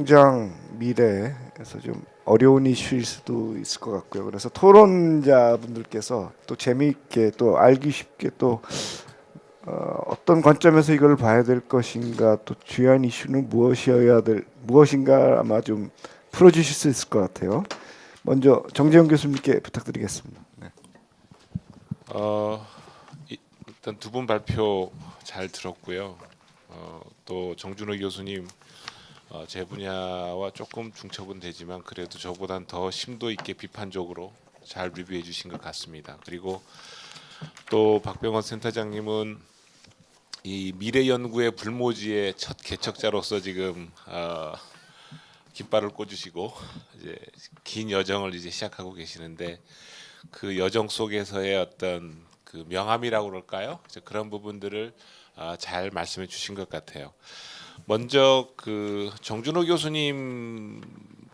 통장 미래에서 좀 어려운 이슈일 수도 있을 것 같고요. 그래서 토론자분들께서 또 재미있게 또 알기 쉽게 또 어떤 관점에서 이걸 봐야 될 것인가, 또 주요한 이슈는 무엇인가 아마 좀 풀어주실 수 있을 것 같아요. 먼저 정재영 교수님께 부탁드리겠습니다. 네. 어, 일단 두 분 발표 잘 들었고요. 또 정준호 교수님 제 분야와 조금 중첩은 되지만 그래도 저보단 더 심도 있게 비판적으로 잘 리뷰해 주신 것 같습니다. 그리고 또 박병원 센터장님은 이 미래 연구의 불모지의 첫 개척자로서 지금 깃발을 꽂으시고 이제 긴 여정을 이제 시작하고 계시는데 그 여정 속에서의 어떤 그 명암이라고 그럴까요? 이제 그런 부분들을 잘 말씀해 주신 것 같아요. 먼저 그 정준호 교수님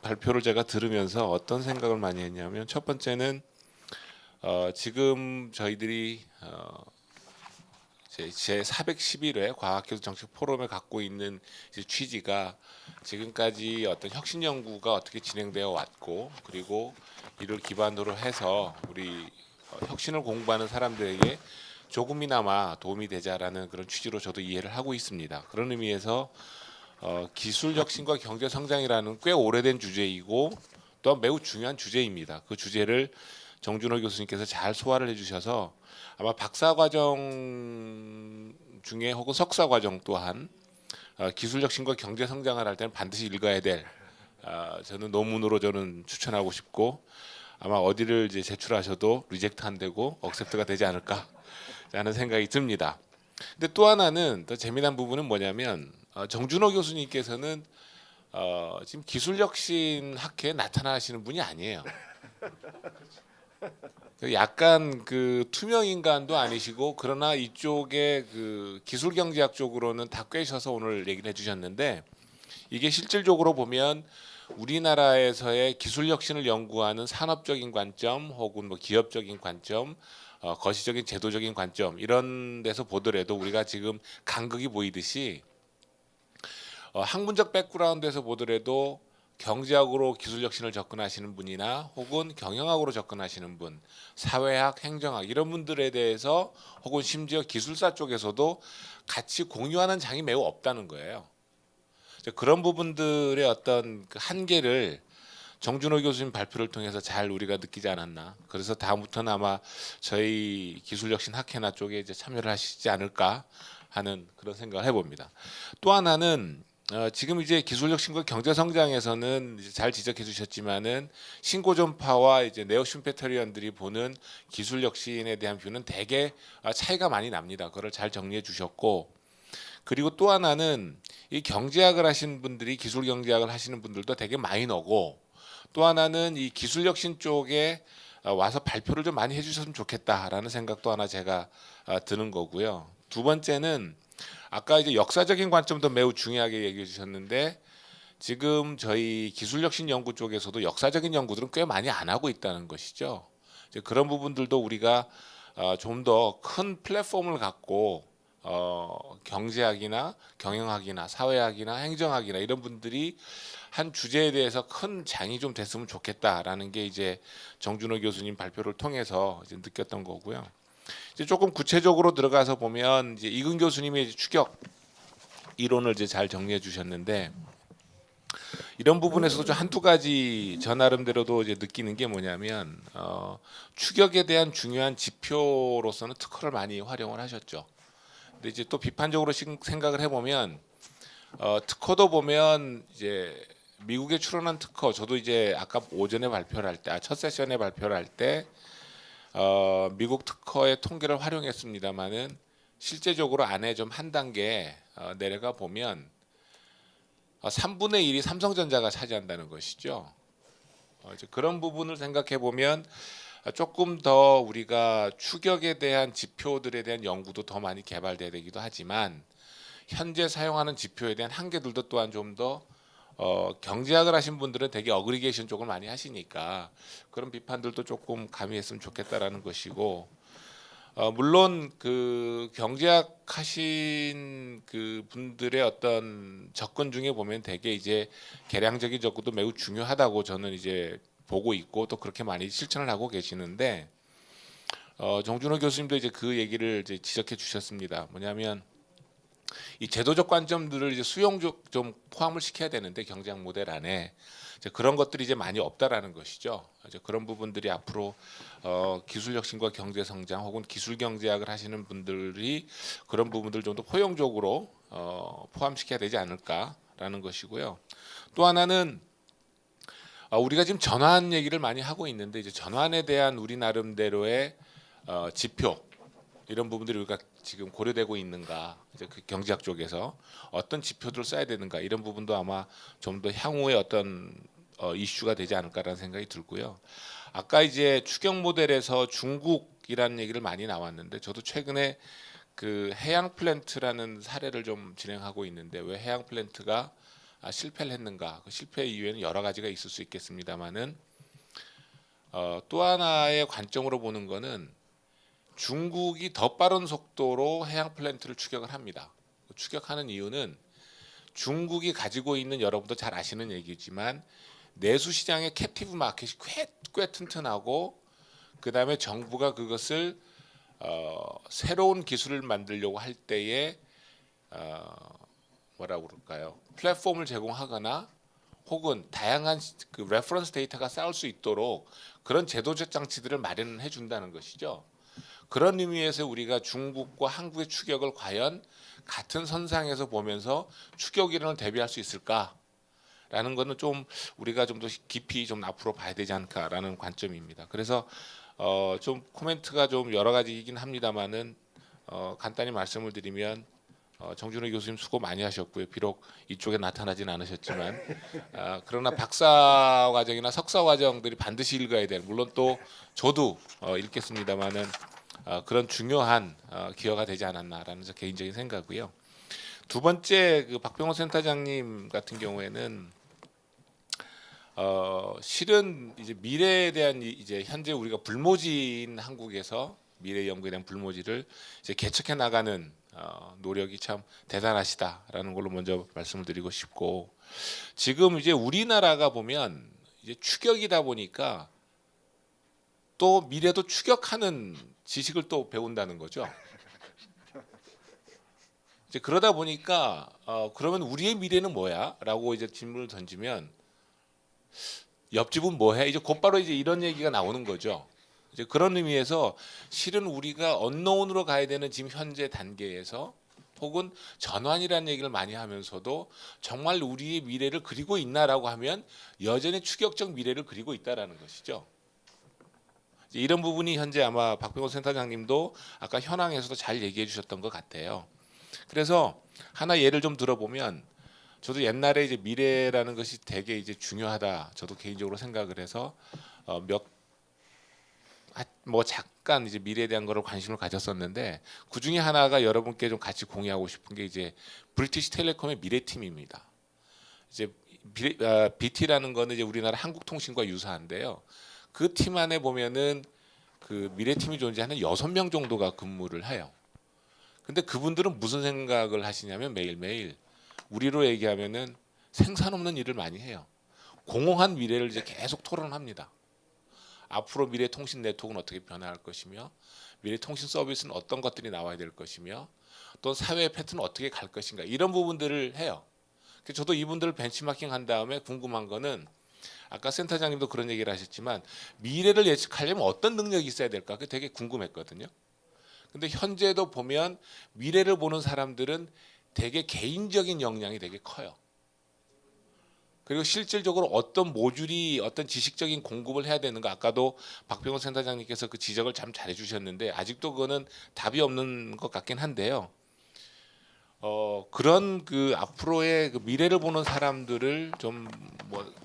발표를 제가 들으면서 어떤 생각을 많이 했냐면 첫 번째는 지금 저희들이 제 411회 과학기술 정책 포럼에 갖고 있는 이제 취지가 지금까지 어떤 혁신 연구가 어떻게 진행되어 왔고 그리고 이를 기반으로 해서 우리 혁신을 공부하는 사람들에게 조금이나마 도움이 되자라는 그런 취지로 저도 이해를 하고 있습니다. 그런 의미에서 기술 혁신과 경제 성장이라는 꽤 오래된 주제이고 또한 매우 중요한 주제입니다. 그 주제를 정준호 교수님께서 잘 소화를 해주셔서 아마 박사 과정 중에 혹은 석사 과정 또한 기술 혁신과 경제 성장을 할 때는 반드시 읽어야 될 저는 논문으로 저는 추천하고 싶고 아마 어디를 이제 제출하셔도 리젝트 안 되고 억셉트가 되지 않을까 라는 생각이 듭니다. 근데 또 하나는 더 재미난 부분은 뭐냐면 정준호 교수님께서는 지금 기술혁신 학회에 나타나시는 분이 아니에요. 약간 그 투명 인간도 아니시고 그러나 이쪽에 그 기술경제학 쪽으로는 다 꿰셔서 오늘 얘기를 해주셨는데 이게 실질적으로 보면 우리나라에서의 기술혁신을 연구하는 산업적인 관점 혹은 뭐 기업적인 관점 거시적인 제도적인 관점 이런 데서 보더라도 우리가 지금 간극이 보이듯이 학문적 백그라운드에서 보더라도 경제학으로 기술혁신을 접근하시는 분이나 혹은 경영학으로 접근하시는 분, 사회학, 행정학 이런 분들에 대해서 혹은 심지어 기술사 쪽에서도 같이 공유하는 장이 매우 없다는 거예요. 그런 부분들의 어떤 그 한계를 정준호 교수님 발표를 통해서 잘 우리가 느끼지 않았나. 그래서 다음부터는 아마 저희 기술혁신 학회나 쪽에 이제 참여를 하시지 않을까 하는 그런 생각을 해봅니다. 또 하나는 지금 이제 기술혁신과 경제성장에서는 이제 잘 지적해 주셨지만은 신고전파와 이제 네오슈페터리언들이 보는 기술혁신에 대한 뷰는 되게 차이가 많이 납니다. 그걸 잘 정리해 주셨고 그리고 또 하나는 이 경제학을 하시는 분들이 기술 경제학을 하시는 분들도 되게 마이너고 또 하나는 이 기술혁신 쪽에 와서 발표를 좀 많이 해주셨으면 좋겠다라는 생각도 하나 제가 드는 거고요. 두 번째는 아까 이제 역사적인 관점도 매우 중요하게 얘기해 주셨는데 지금 저희 기술혁신 연구 쪽에서도 역사적인 연구들은 꽤 많이 안 하고 있다는 것이죠. 이제 그런 부분들도 우리가 좀 더 큰 플랫폼을 갖고 경제학이나 경영학이나 사회학이나 행정학이나 이런 분들이 한 주제에 대해서 큰 장이 좀 됐으면 좋겠다라는 게 이제 정준호 교수님 발표를 통해서 이제 느꼈던 거고요. 이제 조금 구체적으로 들어가서 보면 이제 이근 교수님의 이제 추격 이론을 이제 잘 정리해 주셨는데 이런 부분에서도 좀 한두 가지 저 나름대로도 이제 느끼는 게 뭐냐면 추격에 대한 중요한 지표로서는 특허를 많이 활용을 하셨죠. 근데 이제 또 비판적으로 생각을 해보면 특허도 보면 이제 미국에 출원한 특허 저도 이제 아까 오전에 발표를 할 때 첫 세션에 발표를 할 때 미국 특허의 통계를 활용했습니다마는 실제적으로 안에 좀 한 단계 내려가 보면 3분의 1이 삼성전자가 차지한다는 것이죠. 이제 그런 부분을 생각해 보면 조금 더 우리가 추격에 대한 지표들에 대한 연구도 더 많이 개발돼야 되기도 하지만 현재 사용하는 지표에 대한 한계들도 또한 좀 더 경제학을 하신 분들은 되게 어그리게이션 쪽을 많이 하시니까 그런 비판들도 조금 가미했으면 좋겠다라는 것이고 물론 그 경제학 하신 그 분들의 어떤 접근 중에 보면 되게 이제 계량적인 접근도 매우 중요하다고 저는 이제 보고 있고 또 그렇게 많이 실천을 하고 계시는데 정준호 교수님도 이제 그 얘기를 이제 지적해 주셨습니다. 뭐냐면 이 제도적 관점들을 이제 수용적 좀 포함을 시켜야 되는데 경제학 모델 안에 이제 그런 것들이 이제 많이 없다라는 것이죠. 이제 그런 부분들이 앞으로 기술 혁신과 경제 성장 혹은 기술 경제학을 하시는 분들이 그런 부분들 좀 더 포용적으로 포함시켜야 되지 않을까라는 것이고요. 또 하나는 우리가 지금 전환 얘기를 많이 하고 있는데 이제 전환에 대한 우리 나름대로의 지표 이런 부분들이 우리가 지금 고려되고 있는가 이제 그 경제학 쪽에서 어떤 지표들을 써야 되는가 이런 부분도 아마 좀 더 향후에 어떤 이슈가 되지 않을까라는 생각이 들고요. 아까 이제 추경 모델에서 중국이라는 얘기를 많이 나왔는데 저도 최근에 그 해양 플랜트라는 사례를 좀 진행하고 있는데 왜 해양 플랜트가 실패를 했는가? 그 실패 이유에는 여러 가지가 있을 수 있겠습니다만은 또 하나의 관점으로 보는 거는 중국이 더 빠른 속도로 해양 플랜트를 추격을 합니다. 추격하는 이유는 중국이 가지고 있는 여러분도 잘 아시는 얘기지만 내수 시장의 캡티브 마켓이 꽤 튼튼하고 그 다음에 정부가 그것을 새로운 기술을 만들려고 할 때에 뭐라고 그럴까요? 플랫폼을 제공하거나 혹은 다양한 그 레퍼런스 데이터가 쌓을 수 있도록 그런 제도적 장치들을 마련해 준다는 것이죠. 그런 의미에서 우리가 중국과 한국의 추격을 과연 같은 선상에서 보면서 추격 이론을 대비할 수 있을까라는 거는 좀 우리가 좀 더 깊이 좀 앞으로 봐야 되지 않을까라는 관점입니다. 그래서 좀 코멘트가 좀 여러 가지이긴 합니다만은 간단히 말씀을 드리면 정준호 교수님 수고 많이 하셨고요. 비록 이쪽에 나타나지는 않으셨지만 그러나 박사 과정이나 석사 과정들이 반드시 읽어야 될 물론 또 저도 읽겠습니다만은 그런 중요한 기여가 되지 않았나라는 개인적인 생각이고요. 두 번째 그 박병호 센터장님 같은 경우에는 실은 이제 미래에 대한 이제 현재 우리가 불모지인 한국에서 미래 연구에 대한 불모지를 이제 개척해 나가는 노력이 참 대단하시다라는 걸로 먼저 말씀을 드리고 싶고 지금 이제 우리나라가 보면 이제 추격이다 보니까 또 미래도 추격하는 지식을 또 배운다는 거죠. 이제 그러다 보니까 그러면 우리의 미래는 뭐야?라고 이제 질문을 던지면 옆집은 뭐해? 이제 곧바로 이제 이런 얘기가 나오는 거죠. 이제 그런 의미에서 실은 우리가 언노운으로 가야 되는 지금 현재 단계에서 혹은 전환이라는 얘기를 많이 하면서도 정말 우리의 미래를 그리고 있나라고 하면 여전히 추격적 미래를 그리고 있다라는 것이죠. 이런 부분이 현재 아마 박병호 센터장님도 아까 현황에서도 잘 얘기해 주셨던 것 같아요. 그래서 하나 예를 좀 들어보면 저도 옛날에 이제 미래라는 것이 되게 이제 중요하다. 저도 개인적으로 생각을 해서 뭐 잠깐 이제 미래에 대한 거를 관심을 가졌었는데 그 중에 하나가 여러분께 좀 같이 공유하고 싶은 게 이제 브리티시 텔레콤의 미래팀입니다. 이제 BT라는 거는 이제 우리나라 한국통신과 유사한데요. 그 팀 안에 보면은 그 미래팀이 존재하는 6명 정도가 근무를 해요. 근데 그분들은 무슨 생각을 하시냐면 매일매일 우리로 얘기하면은 생산 없는 일을 많이 해요. 공허한 미래를 이제 계속 토론합니다. 앞으로 미래 통신 네트워크는 어떻게 변화할 것이며 미래 통신 서비스는 어떤 것들이 나와야 될 것이며 또 사회의 패턴은 어떻게 갈 것인가 이런 부분들을 해요. 그래서 저도 이분들을 벤치마킹 한 다음에 궁금한 거는 아까 센터장님도 그런 얘기를 하셨지만 미래를 예측하려면 어떤 능력이 있어야 될까? 그게 되게 궁금했거든요. 근데 현재도 보면 미래를 보는 사람들은 되게 개인적인 역량이 되게 커요. 그리고 실질적으로 어떤 모듈이 어떤 지식적인 공급을 해야 되는가 아까도 박병호 센터장님께서 그 지적을 참 잘해 주셨는데 아직도 그거는 답이 없는 것 같긴 한데요. 그런 그 앞으로의 그 미래를 보는 사람들을 좀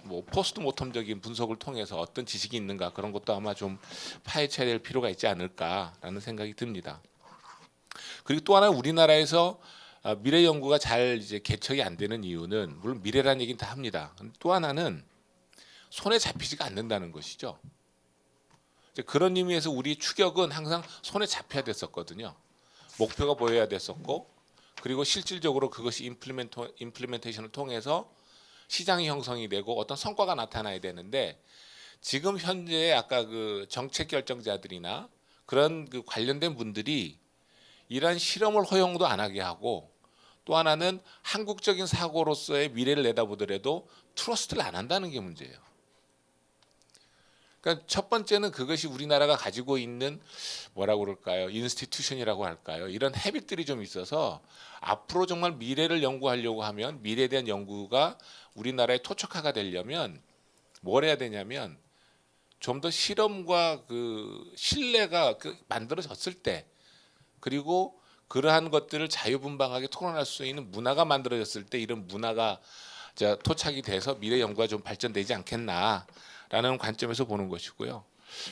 뭐 포스트 모텀적인 분석을 통해서 어떤 지식이 있는가 그런 것도 아마 좀 파헤쳐야 될 필요가 있지 않을까라는 생각이 듭니다. 그리고 또 하나 우리나라에서 미래 연구가 잘 이제 개척이 안 되는 이유는 물론 미래라는 얘기는 다 합니다. 또 하나는 손에 잡히지가 않는다는 것이죠. 이제 그런 의미에서 우리 추격은 항상 손에 잡혀야 됐었거든요. 목표가 보여야 됐었고, 그리고 실질적으로 그것이 임플리멘테이션을 통해서 시장이 형성이 되고 어떤 성과가 나타나야 되는데, 지금 현재 아까 그 정책 결정자들이나 그런 그 관련된 분들이 이러한 실험을 허용도 안 하게 하고, 또 하나는 한국적인 사고로서의 미래를 내다보더라도 트러스트를 안 한다는 게 문제예요. 그러니까 첫 번째는 그것이 우리나라가 가지고 있는 뭐라고 그럴까요? 인스티튜션이라고 할까요? 이런 헤빗들이 좀 있어서 앞으로 정말 미래를 연구하려고 하면, 미래에 대한 연구가 우리나라의 토착화가 되려면 뭘 해야 되냐면, 좀 더 실험과 그 신뢰가 만들어졌을 때, 그리고 그러한 것들을 자유분방하게 토론할 수 있는 문화가 만들어졌을 때, 이런 문화가 토착이 돼서 미래 연구가 좀 발전되지 않겠나라는 관점에서 보는 것이고요.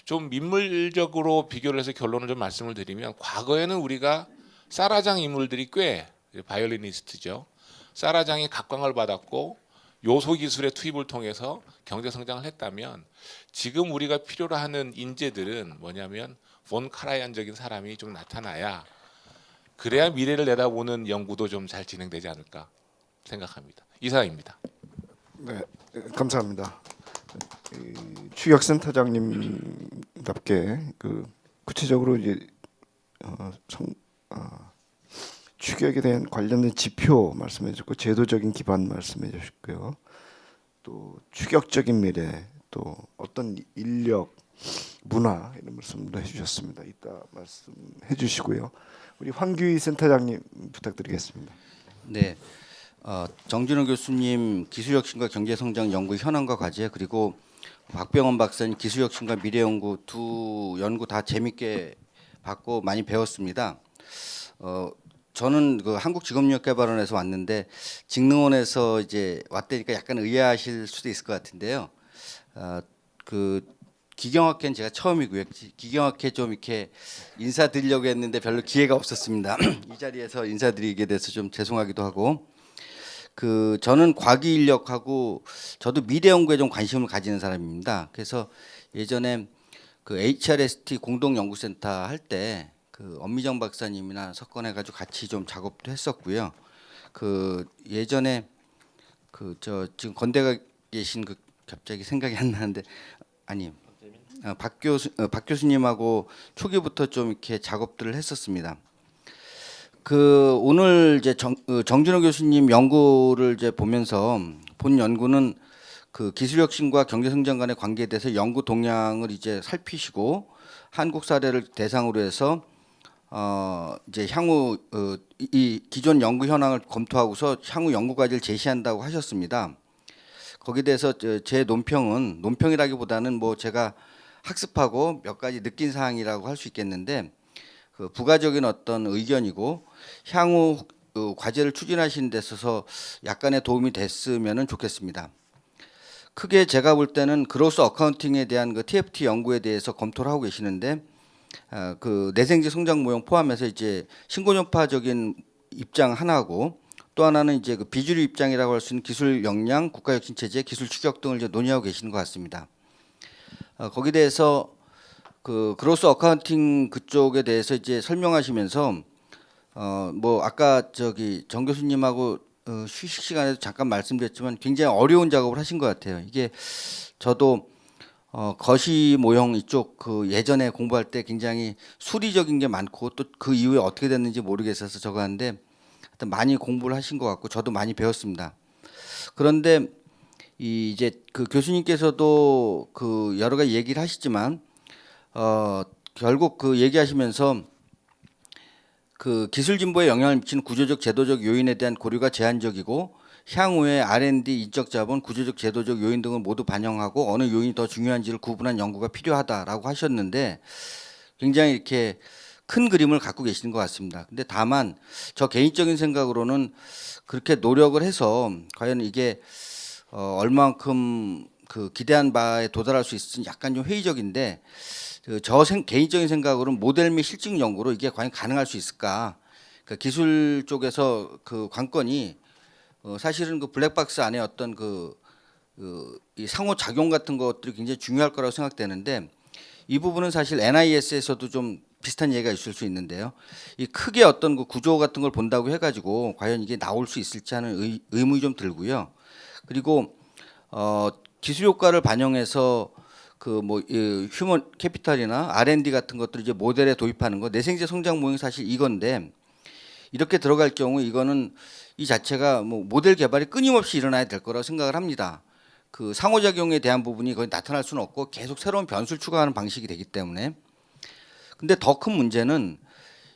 좀 민물적으로 비교를 해서 결론을 좀 말씀을 드리면, 과거에는 우리가 사라장 인물들이 꽤 바이올리니스트죠. 사라장이 각광을 받았고 요소 기술의 투입을 통해서 경제 성장을 했다면, 지금 우리가 필요로 하는 인재들은 뭐냐면 본 카라얀적인 사람이 좀 나타나야, 그래야 미래를 내다보는 연구도 좀 잘 진행되지 않을까 생각합니다. 이상입니다. 네, 감사합니다. 추격센터장님답게 그 구체적으로 이제 어, 성, 추격에 대한 관련된 지표 말씀해 주셨고, 제도적인 기반 말씀해 주셨고요. 또 추격적인 미래, 또 어떤 인력, 문화 이런 말씀도 해주셨습니다. 이따 말씀해 주시고요. 우리 황규희 센터장님 부탁드리겠습니다. 네, 정준호 교수님 기술혁신과 경제성장 연구 현황과 과제, 그리고 박병원 박사님 기술혁신과 미래연구 두 연구 다 재밌게 봤고 많이 배웠습니다. 저는 그 한국직업력개발원에서 왔는데 직능원에서 이제 왔다니까 약간 의아하실 수도 있을 것 같은데요. 그 기경학회는 제가 처음이고요. 기경학회 좀 이렇게 인사드리려고 했는데 별로 기회가 없었습니다. 이 자리에서 인사드리게 돼서 좀 죄송하기도 하고, 그 저는 과기 인력하고 저도 미래 연구에 좀 관심을 가지는 사람입니다. 그래서 예전에 그 HRST 공동연구센터 할 때 그 엄미정 박사님이나 석권해가지고 같이 좀 작업도 했었고요. 그 예전에 그 저 지금 건대가 계신 그 갑자기 생각이 안 나는데 아니 박 교수님하고 초기부터 좀 이렇게 작업들을 했었습니다. 그 오늘 이제 정준호 교수님 연구를 이제 보면서 본 연구는 그 기술혁신과 경제성장 간의 관계에 대해서 연구 동향을 이제 살피시고 한국 사례를 대상으로 해서 이제 향후 이 기존 연구 현황을 검토하고서 향후 연구 과제를 제시한다고 하셨습니다. 거기에 대해서 제 논평이라기보다는 뭐 제가 학습하고 몇 가지 느낀 사항이라고 할 수 있겠는데, 그 부가적인 어떤 의견이고 향후 과제를 추진하시는 데 있어서 약간의 도움이 됐으면 좋겠습니다. 크게 제가 볼 때는 그로스 어카운팅에 대한 그 TFT 연구에 대해서 검토를 하고 계시는데, 그 내생지 성장 모형 포함해서 이제 신고전파적인 입장 하나고, 또 하나는 이제 그 비주류 입장이라고 할 수 있는 기술 역량, 국가혁신 체제, 기술 추격 등을 이제 논의하고 계시는 것 같습니다. 거기에 대해서 그 그로스 어카운팅 그쪽에 대해서 이제 설명하시면서 뭐 아까 저기 정 교수님하고 휴식 시간에도 잠깐 말씀드렸지만 굉장히 어려운 작업을 하신 것 같아요. 이게 저도 거시 모형 이쪽 그 예전에 공부할 때 굉장히 수리적인 게 많고 또 그 이후에 어떻게 됐는지 모르겠어서 저거 하는데 하여튼 많이 공부를 하신 것 같고 저도 많이 배웠습니다. 그런데 이제 그 교수님께서도 그 여러 가지 얘기를 하시지만 결국 그 얘기하시면서 그 기술 진보에 영향을 미치는 구조적 제도적 요인에 대한 고려가 제한적이고 향후에 R&D, 인적 자본, 구조적 제도적 요인 등을 모두 반영하고 어느 요인이 더 중요한지를 구분한 연구가 필요하다라고 하셨는데, 굉장히 이렇게 큰 그림을 갖고 계시는 것 같습니다. 근데 다만 저 개인적인 생각으로는 그렇게 노력을 해서 과연 이게 얼만큼 그 기대한 바에 도달할 수 있을지 약간 좀 회의적인데, 개인적인 생각으로는 모델 및 실증 연구로 이게 과연 가능할 수 있을까? 그 기술 쪽에서 그 관건이 사실은 그 블랙박스 안에 어떤 이 상호 작용 같은 것들이 굉장히 중요할 거라고 생각되는데, 이 부분은 사실 NIS에서도 좀 비슷한 얘기가 있을 수 있는데요. 이 크게 어떤 그 구조 같은 걸 본다고 해가지고 과연 이게 나올 수 있을지 하는 의문이 좀 들고요. 그리고 기술 효과를 반영해서 그 뭐 휴먼 캐피탈이나 R&D 같은 것들을 이제 모델에 도입하는 거, 내생제 성장 모형이 사실 이건데 이렇게 들어갈 경우 이거는 이 자체가 뭐 모델 개발이 끊임없이 일어나야 될 거라고 생각을 합니다. 그 상호작용에 대한 부분이 거의 나타날 수는 없고 계속 새로운 변수를 추가하는 방식이 되기 때문에. 근데 더 큰 문제는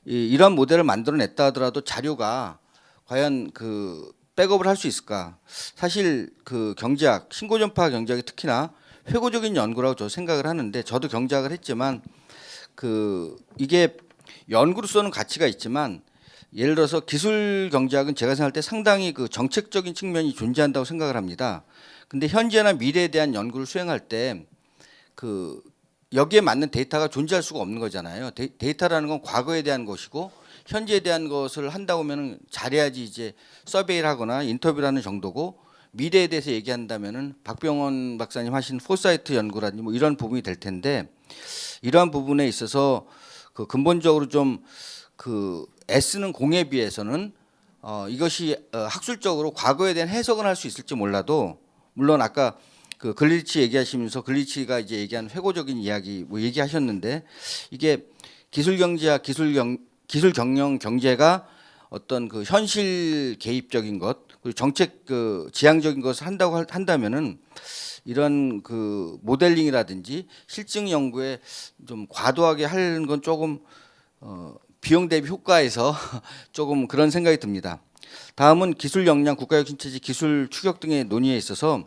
이러한 모델을 만들어냈다 하더라도 자료가 과연 그 백업을 할 수 있을까? 사실 그 경제학, 신고전파 경제학이 특히나 회고적인 연구라고 저 생각을 하는데, 저도 경제학을 했지만 그 이게 연구로서는 가치가 있지만 예를 들어서 기술 경제학은 제가 생각할 때 상당히 그 정책적인 측면이 존재한다고 생각을 합니다. 근데 현재나 미래에 대한 연구를 수행할 때 그 여기에 맞는 데이터가 존재할 수가 없는 거잖아요. 데이터라는 건 과거에 대한 것이고 현재에 대한 것을 한다고 하면은 잘해야지 이제 서베이를 하거나 인터뷰를 하는 정도고, 미래에 대해서 얘기한다면은 박병원 박사님 하신 포사이트 연구라든지 뭐 이런 부분이 될 텐데, 이러한 부분에 있어서 그 근본적으로 좀 그 애쓰는 공에 비해서는 이것이 학술적으로 과거에 대한 해석은 할 수 있을지 몰라도, 물론 아까 그 글리치 얘기하시면서 글리치가 이제 얘기한 회고적인 이야기 뭐 얘기하셨는데, 이게 기술 경제학, 기술 경영 경제가 어떤 그 현실 개입적인 것 그리고 정책 그 지향적인 것을 한다고 한다면은 이런 그 모델링이라든지 실증 연구에 좀 과도하게 하는 건 조금 비용 대비 효과에서 조금 그런 생각이 듭니다. 다음은 기술 역량, 국가혁신체제, 기술 추격 등의 논의에 있어서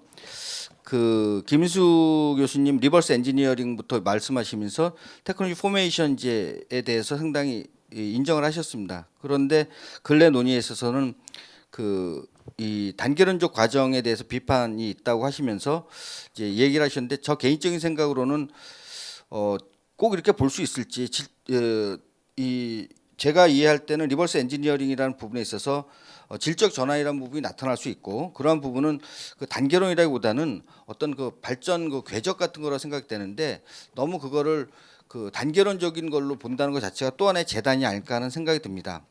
그 김수 교수님 리버스 엔지니어링부터 말씀하시면서 테크놀로지 포메이션제에 대해서 상당히 인정을 하셨습니다. 그런데 근래 논의에 있어서는 그 이 단계론적 과정에 대해서 비판이 있다고 하시면서 이제 얘기를 하셨는데, 저 개인적인 생각으로는 꼭 이렇게 볼 수 있을지, 이 제가 이해할 때는 리버스 엔지니어링이라는 부분에 있어서 질적 전환이라는 부분이 나타날 수 있고, 그러한 부분은 그 단계론이라기보다는 어떤 그 발전 그 궤적 같은 거라 생각되는데, 너무 그거를 그 단계론적인 걸로 본다는 것 자체가 또 하나의 재단이 아닐까 하는 생각이 듭니다.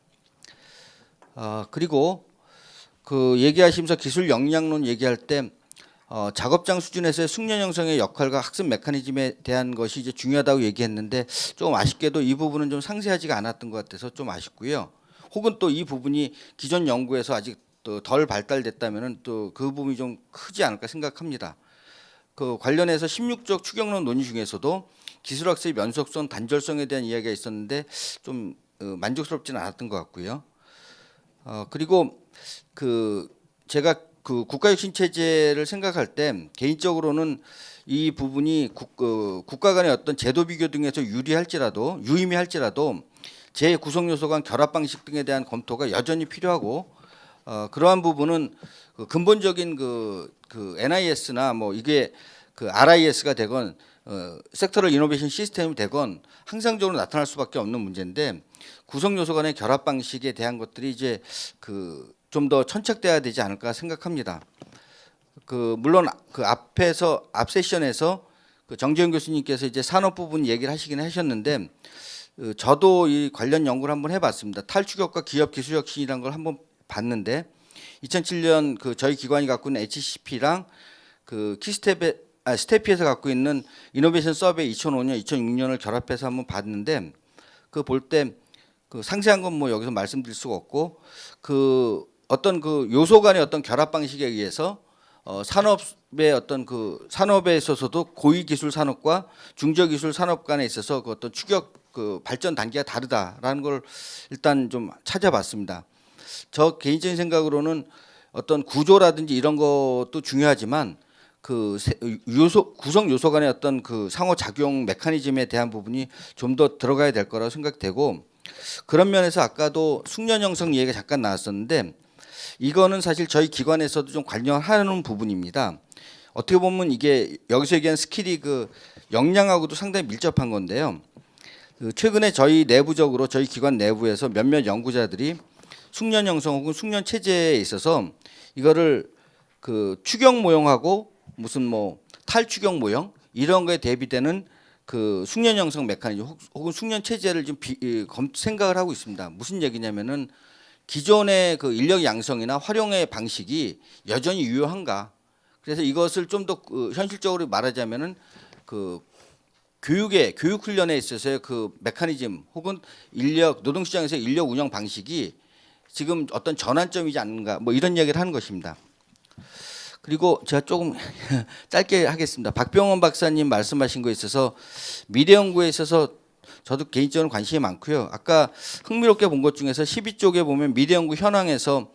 그리고 그 얘기하시면서 기술 역량론 얘기할 때 작업장 수준에서의 숙련 형성의 역할과 학습 메커니즘에 대한 것이 이제 중요하다고 얘기했는데, 조금 아쉽게도 이 부분은 좀 상세하지가 않았던 것 같아서 좀 아쉽고요. 혹은 또 이 부분이 기존 연구에서 아직 또 덜 발달됐다면은 또 그 부분이 좀 크지 않을까 생각합니다. 그 관련해서 16적 추격론 논의 중에서도 기술학습의 연속성, 단절성에 대한 이야기가 있었는데 좀 만족스럽지는 않았던 것 같고요. 그리고 그 제가 그 국가혁신 체제를 생각할 때 개인적으로는 이 부분이 국가 간의 어떤 제도 비교 등에서 유의미할지라도 제 구성 요소 간 결합 방식 등에 대한 검토가 여전히 필요하고, 그러한 부분은 그 근본적인 그 NIS나 뭐 이게 그 RIS가 되건 섹터럴 이노베이션 시스템이 되건 항상적으로 나타날 수밖에 없는 문제인데, 구성 요소 간의 결합 방식에 대한 것들이 이제 그 좀 더 천착돼야 되지 않을까 생각합니다. 그 물론 그 앞 세션에서 그 정재훈 교수님께서 이제 산업 부분 얘기를 하셨는데, 저도 이 관련 연구를 한번 해봤습니다. 탈추격과 기업 기술 혁신이라는 걸 한번 봤는데, 2007년 그 저희 기관이 갖고 있는 HCP랑 그 스테피에서 갖고 있는 이노베이션 서베이 2005년, 2006년을 결합해서 한번 봤는데, 그 볼 때 그 상세한 건 뭐 여기서 말씀드릴 수가 없고, 그 어떤 그 요소 간의 어떤 결합 방식에 의해서 산업의 어떤 그 산업에 있어서도 고위 기술 산업과 중저 기술 산업 간에 있어서 그 어떤 추격 그 발전 단계가 다르다라는 걸 일단 좀 찾아봤습니다. 저 개인적인 생각으로는 어떤 구조라든지 이런 것도 중요하지만 그 구성 요소 간의 어떤 그 상호 작용 메커니즘에 대한 부분이 좀 더 들어가야 될 거라고 생각되고, 그런 면에서 아까도 숙련 형성 얘기가 잠깐 나왔었는데, 이거는 사실 저희 기관에서도 좀 관여하는 부분입니다. 어떻게 보면 이게 여기서 얘기한 스킬이 그 역량하고도 상당히 밀접한 건데요. 그 최근에 저희 내부적으로 저희 기관 내부에서 몇몇 연구자들이 숙련 형성 혹은 숙련 체제에 있어서 이거를 그 추격 모형하고 무슨 뭐 탈추격 모형 이런 거에 대비되는 그 숙련 형성 메커니즘 혹은 숙련 체제를 좀 생각을 하고 있습니다. 무슨 얘기냐면은 기존의 그 인력 양성이나 활용의 방식이 여전히 유효한가? 그래서 이것을 좀 더 현실적으로 말하자면은 그 교육 훈련에 있어서의 그 메커니즘 혹은 노동시장에서 인력 운영 방식이 지금 어떤 전환점이지 않는가 뭐 이런 이야기를 하는 것입니다. 그리고 제가 조금 짧게 하겠습니다. 박병원 박사님 말씀하신 거에 있어서 미래연구에 있어서 저도 개인적으로 관심이 많고요. 아까 흥미롭게 본 것 중에서 12쪽에 보면 미래연구 현황에서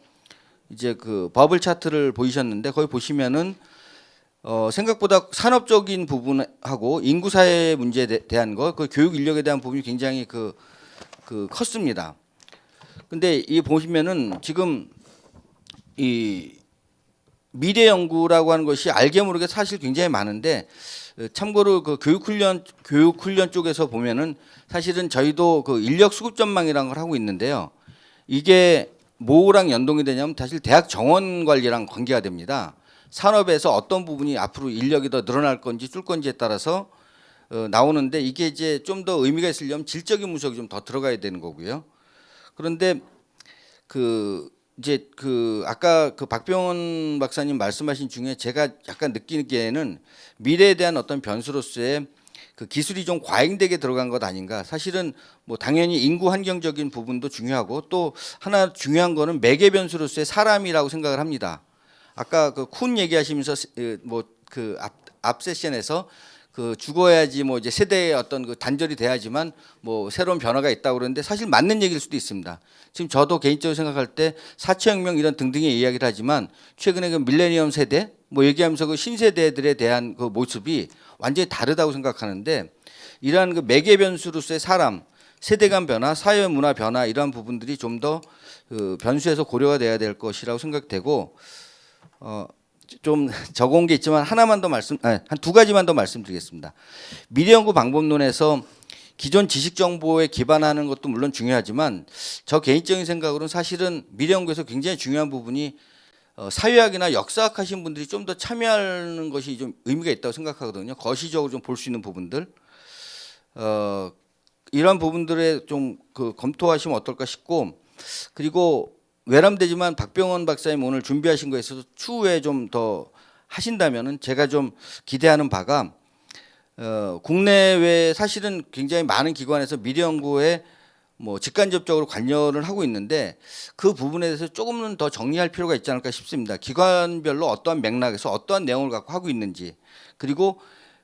이제 그 버블 차트를 보이셨는데 거기 보시면은 생각보다 산업적인 부분하고 인구 사회 문제에 대한 거, 그 교육 인력에 대한 부분이 굉장히 그 컸습니다. 근데 이 보시면은 지금 이 미래 연구라고 하는 것이 알게 모르게 사실 굉장히 많은데 참고로 그 교육 훈련 쪽에서 보면은 사실은 저희도 그 인력 수급 전망이라는 걸 하고 있는데요. 이게 뭐랑 연동이 되냐면 사실 대학 정원 관리랑 관계가 됩니다. 산업에서 어떤 부분이 앞으로 인력이 더 늘어날 건지 줄 건지에 따라서 나오는데 이게 이제 좀 더 의미가 있으려면 질적인 분석이 좀 더 들어가야 되는 거고요. 그런데 그 이제 그 아까 그 박병원 박사님 말씀하신 중에 제가 약간 느끼기에는 미래에 대한 어떤 변수로서의 그 기술이 좀 과잉되게 들어간 것 아닌가. 사실은 뭐 당연히 인구 환경적인 부분도 중요하고 또 하나 중요한 거는 매개 변수로서의 사람이라고 생각을 합니다. 아까 그 쿤 얘기하시면서 뭐 그 앞 세션에서 그 죽어야지 뭐 이제 세대의 어떤 그 단절이 돼야지만 뭐 새로운 변화가 있다고 그러는데 사실 맞는 얘기일 수도 있습니다. 지금 저도 개인적으로 생각할 때 4차 혁명 이런 등등의 이야기를 하지만 최근에 그 밀레니엄 세대 뭐 얘기하면서 그 신세대들에 대한 그 모습이 완전히 다르다고 생각하는데 이러한 그 매개 변수로서의 사람, 세대 간 변화, 사회 문화 변화 이러한 부분들이 좀 더 그 변수에서 고려가 돼야 될 것이라고 생각되고 좀 적어온 게 있지만 하나만 더 한 두 가지만 더 말씀드리겠습니다. 미래연구 방법론에서 기존 지식 정보에 기반하는 것도 물론 중요하지만 저 개인적인 생각으로는 사실은 미래연구에서 굉장히 중요한 부분이 사회학이나 역사학 하신 분들이 좀 더 참여하는 것이 좀 의미가 있다고 생각하거든요. 거시적으로 좀 볼 수 있는 부분들 이런 부분들에 좀 그 검토하시면 어떨까 싶고 그리고 외람되지만 박병원 박사님 오늘 준비하신 거에 있어서 추후에 좀 더 하신다면은 제가 좀 기대하는 바가 국내외 사실은 굉장히 많은 기관에서 미래연구에 뭐 직간접적으로 관여를 하고 있는데 그 부분에 대해서 조금은 더 정리할 필요가 있지 않을까 싶습니다. 기관별로 어떠한 맥락에서 어떠한 내용을 갖고 하고 있는지 그리고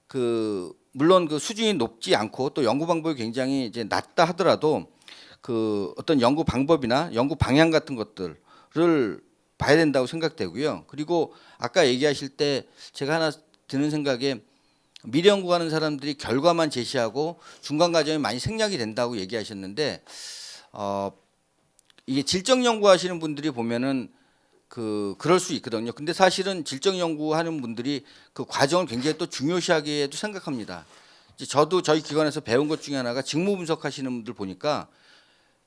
그 물론 그 수준이 높지 않고 또 연구 방법이 굉장히 이제 낮다 하더라도 그 어떤 연구 방법이나 연구 방향 같은 것들을 봐야 된다고 생각되고요. 그리고 아까 얘기하실 때 제가 하나 드는 생각에 미래 연구하는 사람들이 결과만 제시하고 중간 과정이 많이 생략이 된다고 얘기하셨는데 이게 질적 연구하시는 분들이 보면은 그럴 수 있거든요. 근데 사실은 질적 연구하는 분들이 그 과정을 굉장히 또 중요시하게도 생각합니다. 이제 저도 저희 기관에서 배운 것 중에 하나가 직무 분석하시는 분들 보니까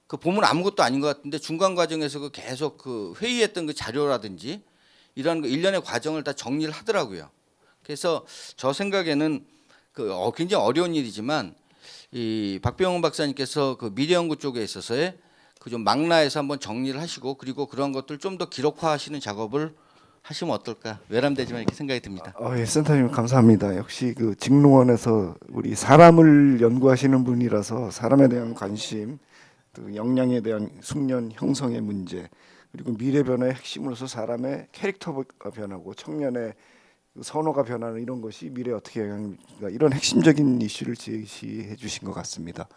그 보면 아무것도 아닌 것 같은데 중간 과정에서 그 계속 그 회의했던 그 자료라든지 이런 그 일련의 과정을 다 정리를 하더라고요. 그래서 저 생각에는 그 굉장히 어려운 일이지만 이 박병원 박사님께서 그 미래연구 쪽에 있어서의 그 좀 망라해서 한번 정리를 하시고 그리고 그런 것들 좀 더 기록화하시는 작업을 하시면 어떨까 외람되지만 이렇게 생각이 듭니다. 예, 센터님 감사합니다. 역시 그 직농원에서 우리 사람을 연구하시는 분이라서 사람에 대한 관심, 또 역량에 대한 숙련 형성의 문제, 그리고 미래 변화의 핵심으로서 사람의 캐릭터가 변하고 청년의 선호가 변하는 이런 것이 미래에 어떻게 영향입니까? 이런 핵심적인 이슈를 제시해 주신 것 같습니다.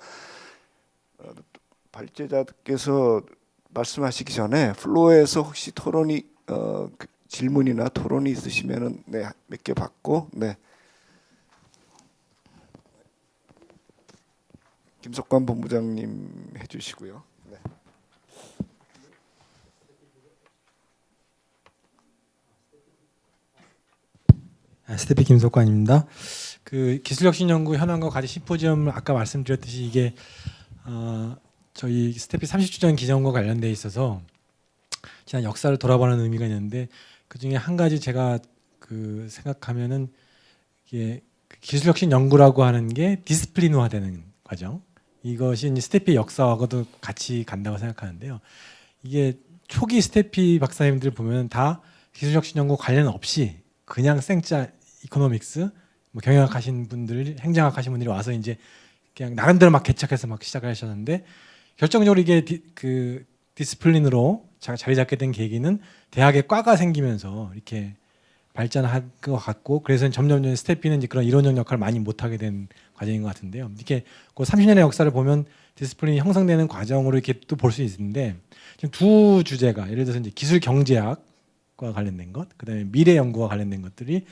발제자께서 말씀하시기 전에 플로어에서 혹시 토론이 질문이나 토론이 있으시면은 네, 몇 개 받고 네. 김석관 본부장님 해주시고요. 네. 스태피 김석관입니다. 그 기술혁신연구 현황과 과제 심포지엄을 아까 말씀드렸듯이 이게 저희 스태피 30주년 기념과 관련돼 있어서 지난 역사를 돌아보는 의미가 있는데 그 중에 한 가지 제가 그 생각하면은 이게 그 기술혁신 연구라고 하는 게 디스플리노화되는 과정. 이것이 이제 스태피 역사하고도 같이 간다고 생각하는데요. 이게 초기 스태피 박사님들 보면 다 기술혁신 연구 관련 없이 그냥 생짜 이코노믹스, 뭐 경영학 하신 분들, 행정학 하신 분들이 와서 이제 그냥 나름대로 막 개척해서 막 시작을 하셨는데 결정적으로 이게 그 디스플린으로 자리 잡게 된 계기는 대학에 과가 생기면서 이렇게 발전한 것 같고 그래서 점점 스태피는 이제 그런 이론적 역할을 많이 못하게 된 과정인 것 같은데요. 이렇게 그 30년의 역사를 보면 디스플린이 형성되는 과정으로 이렇게 또 볼 수 있는데 지금 두 주제가 예를 들어서 이제 기술 경제학과 관련된 것, 그다음에 미래 연구와 관련된 것들이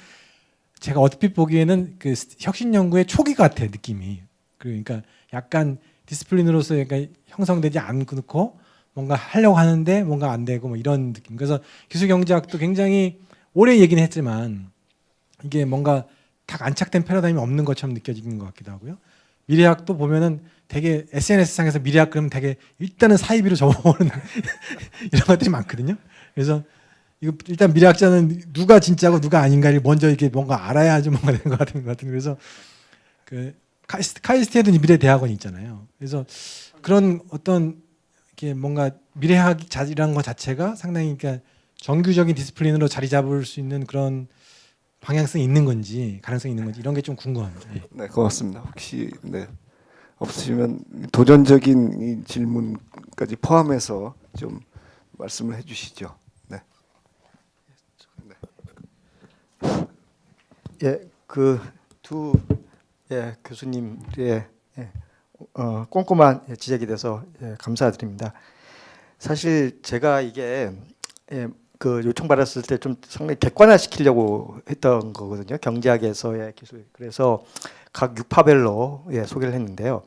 제가 얼핏 보기에는 그 혁신 연구의 초기 같아 느낌이. 그러니까 약간 디스플린으로서 약간 형성되지 않고 뭔가 하려고 하는데 뭔가 안 되고 뭐 이런 느낌. 그래서 기술 경제학도 굉장히 오래 얘기는 했지만 이게 뭔가 딱 안착된 패러다임이 없는 것처럼 느껴지는 것 같기도 하고요. 미래학도 보면은 되게 SNS 상에서 미래학 그러면 되게 일단은 사이비로 접어보는 이런 것들이 많거든요. 그래서 이거 일단 미래학자는 누가 진짜고 누가 아닌가를 먼저 이렇게 뭔가 알아야지 뭔가 되는 것 같은 그래서 그 카이스트에도 미래 대학원이 있잖아요. 그래서 그런 어떤 이렇게 뭔가 미래학이라는 것 자체가 상당히 그러니까 정규적인 디스플린으로 자리 잡을 수 있는 그런 방향성이 있는 건지 가능성이 있는 건지 이런 게 좀 궁금합니다. 예. 네, 고맙습니다. 혹시 네, 없으시면 도전적인 이 질문까지 포함해서 좀 말씀을 해주시죠. 네. 예, 그 두 교수님의 꼼꼼한 지적에 대해서 감사드립니다. 사실 제가 이게 그 요청받았을 때 좀 상당히 객관화시키려고 했던 거거든요. 경제학에서의 기술. 그래서 각 유파별로 소개를 했는데요.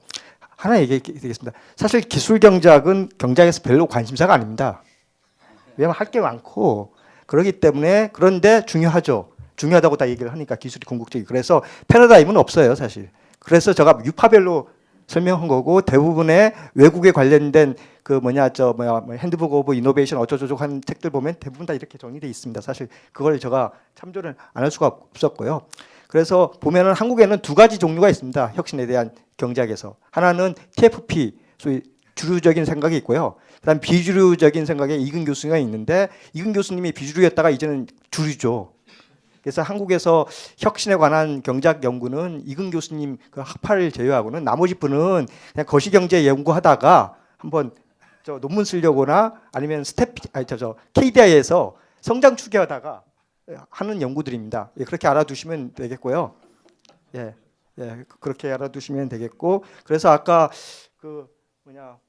하나 얘기하겠습니다. 사실 기술 경제학은 경제학에서 별로 관심사가 아닙니다. 왜냐하면 할 게 많고 그렇기 때문에 그런데 중요하죠. 중요하다고 다 얘기를 하니까 기술이 궁극적이. 그래서 패러다임은 없어요, 사실. 그래서 제가 유파별로 설명한 거고 대부분의 외국에 관련된 그 핸드북 오브 이노베이션 어쩌고저쩌고 하는 책들 보면 대부분 다 이렇게 정리되어 있습니다. 사실 그걸 제가 참조를 안 할 수가 없었고요. 그래서 보면은 한국에는 두 가지 종류가 있습니다. 혁신에 대한 경제학에서. 하나는 TFP, 소위 주류적인 생각이 있고요. 그다음 비주류적인 생각에 이근 교수가 있는데 이근 교수님이 비주류였다가 이제는 주류죠. 그래서 한국에서 혁신에 관한 경제학 연구는 이근 교수님 그 학파를 제외하고는 나머지 분은 그냥 거시경제 연구하다가 한번 저 논문 쓰려거나 아니면 KDI에서 성장 추계하다가 하는 연구들입니다. 예, 그렇게 알아두시면 되겠고요. 그렇게 알아두시면 되겠고, 그래서 아까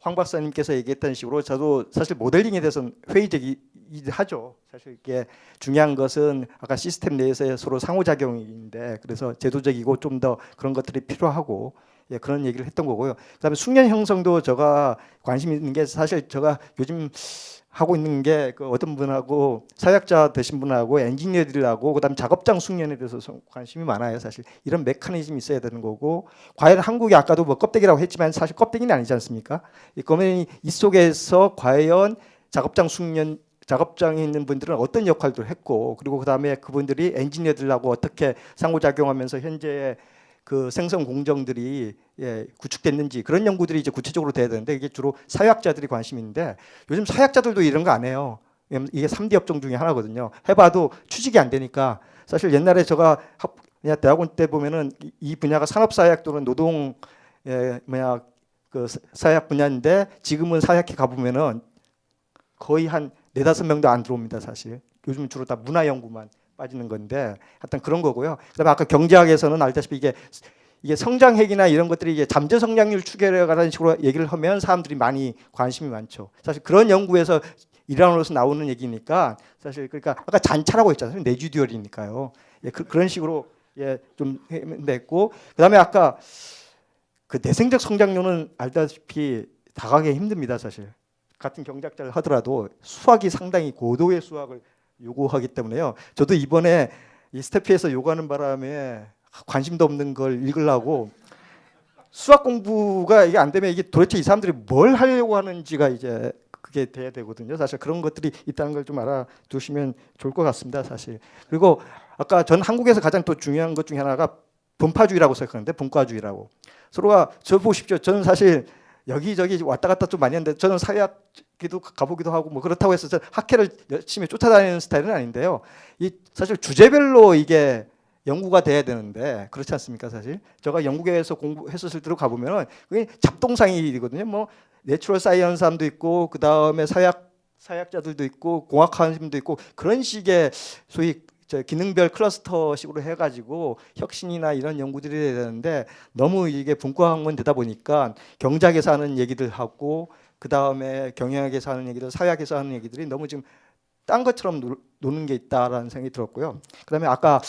황 박사님께서 얘기했던 식으로 저도 사실 모델링에 대해서는 회의적이하죠. 사실 이게 중요한 것은 아까 시스템 내에서의 서로 상호작용인데 그래서 제도적이고 좀 더 그런 것들이 필요하고 그런 얘기를 했던 거고요. 그다음에 숙련 형성도 제가 관심 있는 게 사실 제가 요즘 하고 있는 게 그 어떤 분하고 사회학자 되신 분하고 엔지니어들하고 그다음 작업장 숙련에 대해서 관심이 많아요. 사실 이런 메커니즘이 있어야 되는 거고 과연 한국이 아까도 뭐 껍데기라고 했지만 사실 껍데기는 아니지 않습니까? 그러면 이 속에서 과연 작업장 숙련 작업장에 있는 분들은 어떤 역할들을 했고 그리고 그다음에 그분들이 엔지니어들하고 어떻게 상호작용하면서 현재 그 생성 공정들이 구축됐는지 그런 연구들이 이제 구체적으로 돼야 되는데 이게 주로 사회학자들이 관심이 있는데 요즘 사회학자들도 이런 거 안 해요. 이게 3D 업종 중에 하나거든요. 해봐도 추직이 안 되니까 사실 옛날에 제가 그냥 대학원 때 보면은 이 분야가 산업사회학 또는 노동 그 사회학 분야인데 지금은 사회학회 가보면은 거의 한 4-5명도 안 들어옵니다. 사실 요즘은 주로 다 문화 연구만 빠지는 건데 하여튼 그런 거고요. 그다음에 아까 경제학에서는 알다시피 이게 성장핵이나 이런 것들이 이제 잠재 성장률 추계에 관한 식으로 얘기를 하면 사람들이 많이 관심이 많죠. 사실 그런 연구에서 일환으로서 나오는 얘기니까 사실 그러니까 아까 잔차라고 했잖아요. 내주듀얼이니까요. 그런 식으로 좀 했고 그다음에 아까 그 내생적 성장률은 알다시피 다가가기 힘듭니다. 사실 같은 경제학자를 하더라도 수학이 상당히 고도의 수학을 요구하기 때문에요. 저도 이번에 이 스태피에서 요구하는 바람에 관심도 없는 걸 읽으려고 수학 공부가 이게 안 되면 이게 도대체 이 사람들이 뭘 하려고 하는지가 이제 그게 돼야 되거든요. 사실 그런 것들이 있다는 걸 좀 알아두시면 좋을 것 같습니다. 사실. 그리고 아까 전 한국에서 가장 또 중요한 것 중에 하나가 분파주의라고 생각하는데 분과주의라고. 서로가 저 보십시오. 저는 사실 여기저기 왔다 갔다 좀 많이 했는데 저는 사회학기도 가보기도 하고 뭐 그렇다고 해서 저는 학회를 열심히 쫓아다니는 스타일은 아닌데요. 이 사실 주제별로 이게 연구가 돼야 되는데 그렇지 않습니까? 사실 제가 영국에서 공부했었을 때로 가보면은 그게 잡동사니거든요. 뭐 내추럴 사이언스함도 있고 그 다음에 사회학자들도 있고 공학하는 도 있고 그런 식의 소위 기능별 클러스터식으로 해가지고 혁신이나 이런 연구들이 해야 되는데 너무 이게 분과학문 되다 보니까 경제학에서 하는 얘기들 하고 그 다음에 경영학에서 하는 얘기들, 사회학에서 하는 얘기들이 너무 지금 딴 것처럼 노는 게 있다라는 생각이 들었고요. 그다음에 아까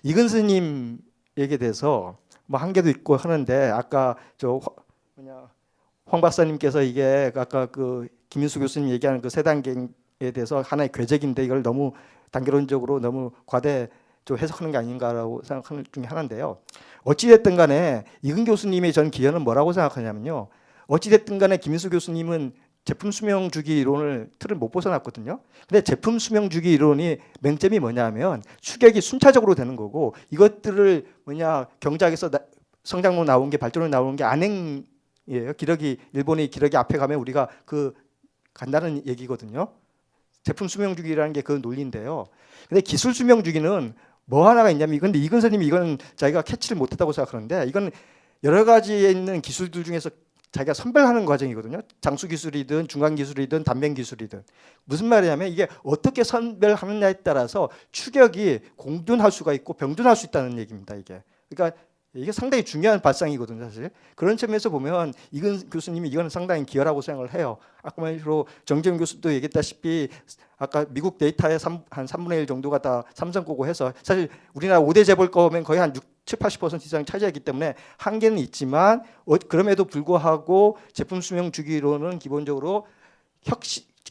이근스님 얘기에 대해서 뭐 한계도 있고 하는데 아까 황 박사님께서 이게 아까 그 김인수 교수님 얘기하는 그 세 단계에 대해서 하나의 궤적인데 이걸 너무 단계론적으로 너무 과대 해석하는 게 아닌가라고 생각하는 중에 하나인데요. 어찌됐든 간에 이근 교수님의 전 기여는 뭐라고 생각하냐면요. 어찌됐든 간에 김인수 교수님은 제품 수명 주기 이론을 틀을 못 벗어났거든요. 근데 제품 수명 주기 이론이 맹점이 뭐냐면 추격이 순차적으로 되는 거고 이것들을 경제학에서 성장로 나온 게 발전으로 나오는 게 안행이에요. 일본의 기러기 앞에 가면 우리가 그 간다는 얘기거든요. 제품 수명 주기라는 게 그 논리인데요. 근데 기술 수명 주기는 뭐 하나가 있냐면 근데 이근 선생님이 이건 자기가 캐치를 못했다고 생각하는데 이건 여러 가지에 있는 기술들 중에서 자기가 선별하는 과정이거든요. 장수 기술이든 중간 기술이든 단면 기술이든 무슨 말이냐면 이게 어떻게 선별하느냐에 따라서 추격이 공존할 수가 있고 병존할 수 있다는 얘기입니다. 그러니까 이게 상당히 중요한 발상이거든요, 사실. 그런 점에서 보면 이근 교수님이 이건 상당히 기여라고 생각을 해요. 아까 말로 정재훈 교수도 얘기했다시피 아까 미국 데이터의 한 3분의 1 정도가 다 삼성 거고 해서 사실 우리나라 5대 재벌 거면 거의 한 70-80% 이상 차지하기 때문에 한계는 있지만 그럼에도 불구하고 제품 수명 주기로는 기본적으로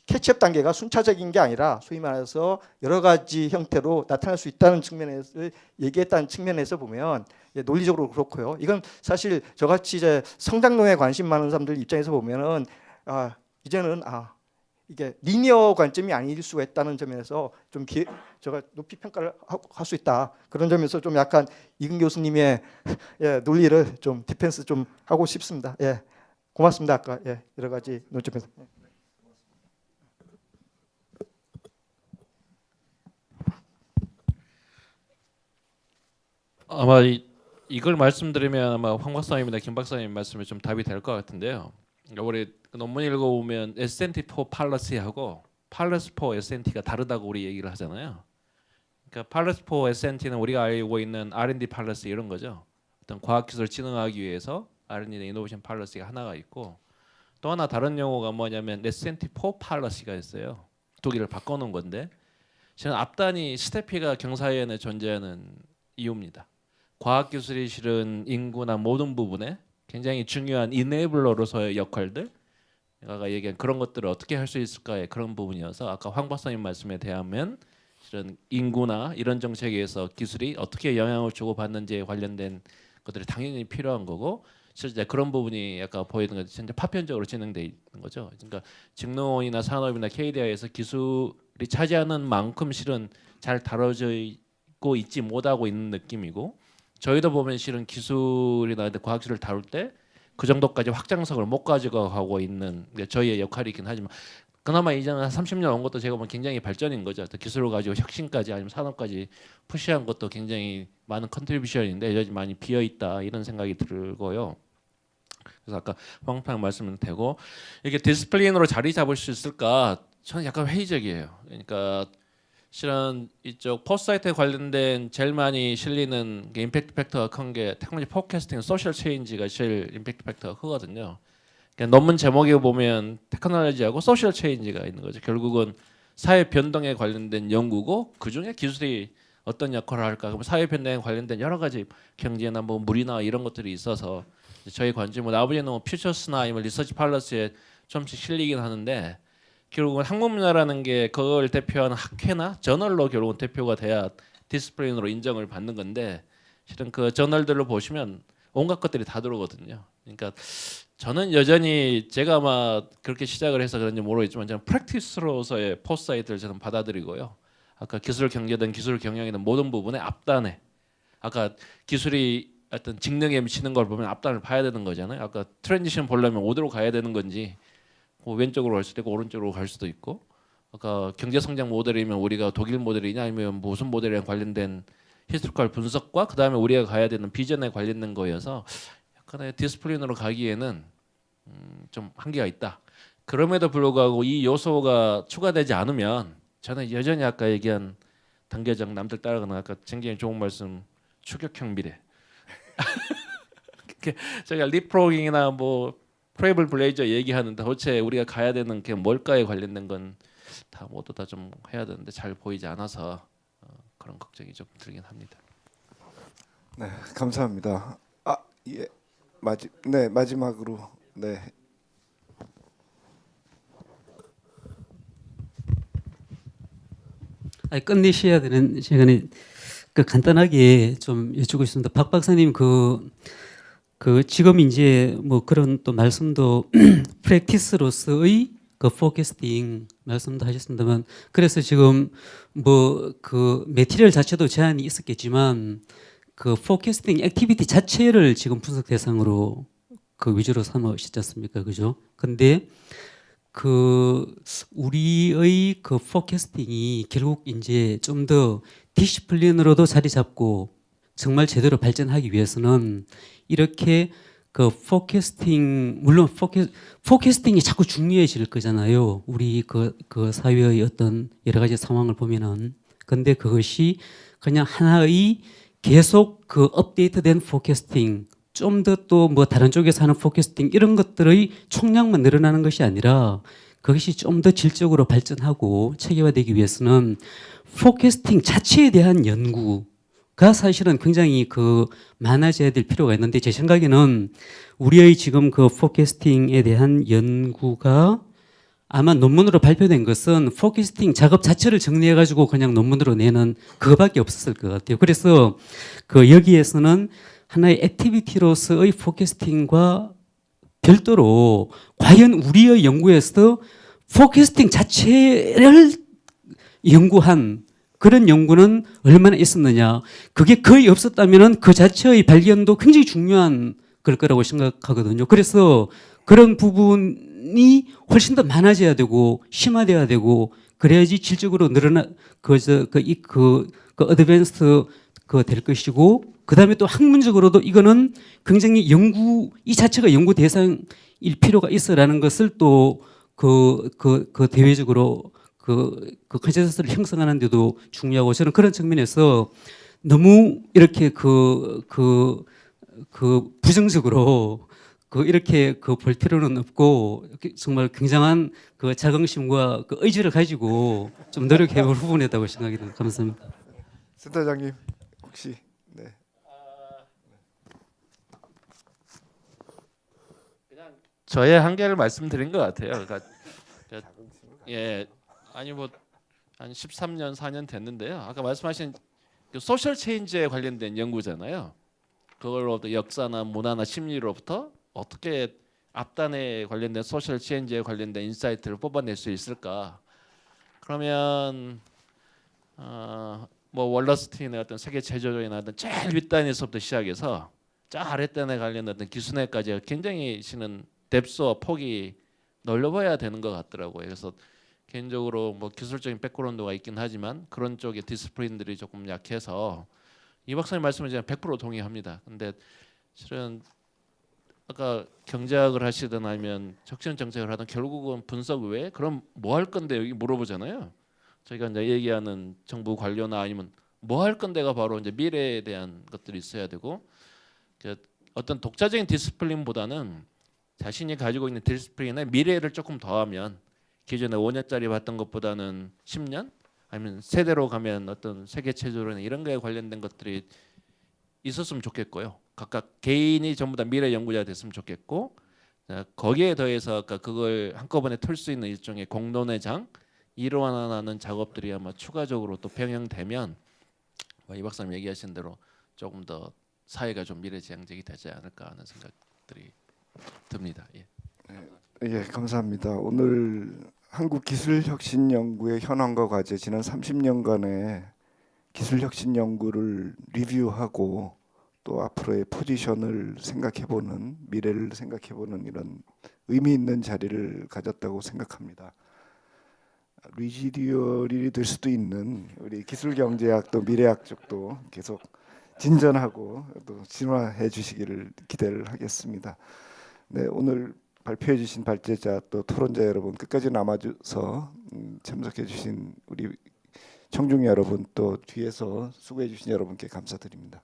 캐치업 단계가 순차적인 게 아니라 소위 말해서 여러 가지 형태로 나타날 수 있다는 측면에서 얘기했다는 측면에서 보면 논리적으로 그렇고요. 이건 사실 저같이 이제 성장론에 관심 많은 사람들 입장에서 보면은 이제는 이게 리니어 관점이 아닐 수가 있다는 점에서 좀 제가 높이 평가를 할 수 있다. 그런 점에서 좀 약간 이근 교수님의 논리를 좀 디펜스 좀 하고 싶습니다. 고맙습니다. 아까 여러 가지 논점에서. 아마 이걸 말씀드리면 아마 황 박사님이나 김 박사님 말씀에 좀 답이 될 것 같은데요. 그러니까 우리 논문 읽어보면 S&T4 팔러시하고 팔러스4 S&T가 다르다고 우리 얘기를 하잖아요. 그러니까 팔러스4 S&T는 우리가 알고 있는 R&D 팔러시 이런 거죠. 어떤 과학기술을 진흥하기 위해서 R&D나 이노베이션 팔러시가 하나가 있고 또 하나 다른 용어가 뭐냐면 S&T4 팔러시가 있어요. 두 개를 바꿔놓은 건데 저는 앞단이 스태피가 경사위원회에 존재하는 이유입니다. 과학기술이 실은 인구나 모든 부분에 굉장히 중요한 이네이블러로서의 역할들 제가 얘기한 그런 것들을 어떻게 할 수 있을까의 그런 부분이어서 아까 황 박사님 말씀에 대하면 실은 인구나 이런 정책에서 기술이 어떻게 영향을 주고 받는지에 관련된 것들이 당연히 필요한 거고 실제 그런 부분이 아까 보이는 것 현재 파편적으로 진행돼 있는 거죠. 그러니까 직능원이나 산업이나 KDI에서 기술이 차지하는 만큼 실은 잘 다뤄지고 있지 못하고 있는 느낌이고 저희도 보면 실은 기술이나 과학기술을 다룰 때 그 정도까지 확장성을 못 가져가고 있는 게 저희의 역할이긴 하지만 그나마 이제는 한 30년 온 것도 제가 보면 굉장히 발전인 거죠. 황 가지고 혁신까지 아니면 산업까지 푸시한 것도 굉장히 많은 컨트리뷰션인데 여전히 많이 비어 있다 이런 생각이 들고요. 그래서 아까 황 박사님 말씀은 되고 이게 디스플린으로 자리 잡을 수 있을까? 저는 약간 회의적이에요. 그러니까 실은 이쪽 포스사이트에 관련된 제일 많이 실리는 게 임팩트 팩터가 큰 게 테크놀로지 포캐스팅, 소셜 체인지가 제일 임팩트 팩터가 크거든요. 그러니까 논문 제목에 보면 테크놀로지하고 소셜 체인지가 있는 거죠. 결국은 사회 변동에 관련된 연구고 그 중에 기술이 어떤 역할을 할까? 그럼 사회 변동에 관련된 여러 가지 경제나 뭐 물이나 이런 것들이 있어서 저희 관심은 아버지는 뭐 퓨처스나 아니면 리서치 팔러스에 좀씩 실리긴 하는데. 결국은 학문문화라는 게 그걸 대표하는 학회나 저널로 결국은 대표가 돼야 디스플레인으로 인정을 받는 건데 실은 그 저널들로 보시면 온갖 것들이 다 들어오거든요. 그러니까 저는 여전히 제가 아마 그렇게 시작을 해서 그런지 모르겠지만 저는 프랙티스로서의 포스사이트를 저는 받아들이고요. 아까 기술 경제든 기술 경영이든 모든 부분의 앞단에 아까 기술이 어떤 직능에 미치는 걸 보면 앞단을 봐야 되는 거잖아요. 아까 트랜지션 보려면 어디로 가야 되는 건지 뭐 왼쪽으로 갈 수도 있고 오른쪽으로 갈 수도 있고 아까 경제 성장 모델이면 우리가 독일 모델이냐 아니면 무슨 모델에 관련된 히스토리컬 분석과 그다음에 우리가 가야 되는 비전에 관련된 거여서 약간의 디스플린으로 가기에는 좀 한계가 있다. 그럼에도 불구하고 이 요소가 추가되지 않으면 저는 여전히 아까 얘기한 단계적 남들 따라가는 아까 굉장히 좋은 말씀 추격형 미래. 저희가 리프로깅이나 뭐 프레이블 블레이저 얘기하는데 도대체 우리가 가야 되는 게 뭘까에 관련된 건 다 모두 다 좀 해야 되는데 잘 보이지 않아서 그런 걱정이 좀 들긴 합니다. 네, 감사합니다. 아, 예. 마지막으로 네. 아니, 끝내셔야 되는 시간에 간단하게 좀 여쭙고 있습니다. 박 박사님 지금 이제 뭐 그런 또 말씀도 프랙티스로서의 그 포캐스팅 말씀도 하셨습니다만 그래서 지금 뭐 그 매티리얼 자체도 제한이 있었겠지만 그 포캐스팅 액티비티 자체를 지금 분석 대상으로 그 위주로 삼으시지 않습니까? 그죠? 근데 그 우리의 그 포캐스팅이 결국 이제 좀 더 디시플린으로도 자리 잡고 정말 제대로 발전하기 위해서는 이렇게 그 포캐스팅 물론 포캐스팅이 자꾸 중요해질 거잖아요. 우리 그 사회의 어떤 여러 가지 상황을 보면은 근데 그것이 그냥 하나의 계속 그 업데이트된 포캐스팅 좀 더 또 뭐 다른 쪽에서 하는 포캐스팅 이런 것들의 총량만 늘어나는 것이 아니라 그것이 좀 더 질적으로 발전하고 체계화되기 위해서는 포캐스팅 자체에 대한 연구가 사실은 굉장히 그 많아져야 될 필요가 있는데 제 생각에는 우리의 지금 그 포캐스팅에 대한 연구가 아마 논문으로 발표된 것은 포캐스팅 작업 자체를 정리해 가지고 그냥 논문으로 내는 그거밖에 없었을 것 같아요. 그래서 그 여기에서는 하나의 액티비티로서의 포캐스팅과 별도로 과연 우리의 연구에서 포캐스팅 자체를 연구한 그런 연구는 얼마나 있었느냐. 그게 거의 없었다면 그 자체의 발견도 굉장히 중요한 걸 거라고 생각하거든요. 그래서 그런 부분이 훨씬 더 많아져야 되고 심화돼야 되고 그래야지 질적으로 늘어나 그 어드밴스드 될 것이고 그다음에 또 학문적으로도 이거는 굉장히 이 자체가 연구 대상일 필요가 있어라는 것을 또 대외적으로 그 컨센서스를 형성하는 데도 중요하고 저는 그런 측면에서 너무 이렇게 부정적으로 이렇게 볼 필요는 없고 정말 굉장한 그 자긍심과 그 의지를 가지고 좀 노력해 볼 부분이라고 생각이 듭니다. 감사합니다. 센터장님 혹시 네. 저의 한계를 말씀드린 것 같아요. 그러니까 예, 아니 뭐 한 13년 4년 됐는데요. 아까 말씀하신 그 소셜 체인지에 관련된 연구잖아요. 그걸로부터 역사나 문화나 심리로부터 어떻게 앞단에 관련된 소셜 체인지에 관련된 인사이트를 뽑아낼 수 있을까? 그러면 뭐 월러스틴의 어떤 세계 제조적인 어떤 제일 윗단에서부터 시작해서 저 아랫단에 관련된 어떤 기순회까지 굉장히 시는 뎁스와 폭이 넓어야 되는 것 같더라고요. 그래서 개인적으로 뭐 기술적인 백그라운드가 있긴 하지만 그런 쪽의 디스플린들이 조금 약해서 이 박사님 말씀을 제가 100% 동의합니다. 근데 실은 아까 경제학을 하시든 아니면 혁신 정책을 하든 결국은 분석 외에 그럼 뭐 할 건데 여기 물어보잖아요. 저희가 이제 얘기하는 정부 관료나 아니면 뭐 할 건데가 바로 이제 미래에 대한 것들이 있어야 되고 어떤 독자적인 디스플린보다는 자신이 가지고 있는 디스플린에 미래를 조금 더하면 기존에 5년짜리 봤던 것보다는 10년 아니면 세대로 가면 어떤 세계 체조나 이런 거에 관련된 것들이 있었으면 좋겠고요. 각각 개인이 전부 다 미래 연구자 됐으면 좋겠고 거기에 더해서 아까 그걸 한꺼번에 털 수 있는 일종의 공론의 장 이루어나가는 작업들이 아마 추가적으로 또 병행되면 이 박사님 얘기하신 대로 조금 더 사회가 좀 미래지향적이 되지 않을까 하는 생각들이 듭니다. 예. 예, 감사합니다. 오늘 한국기술혁신연구의 현황과 과제 지난 30년간의 기술혁신 연구를 리뷰하고 또 앞으로의 포지션을 생각해보는, 미래를 생각해보는 이런 의미 있는 자리를 가졌다고 생각합니다. 리지디얼이 될 수도 있는 우리 기술경제학 또 미래학 쪽도 계속 진전하고 또 진화해 주시기를 기대를 하겠습니다. 네, 오늘 발표해 주신 발제자 또 토론자 여러분, 끝까지 남아줘서 참석해 주신 우리 청중 여러분, 또 뒤에서 수고해 주신 여러분께 감사드립니다.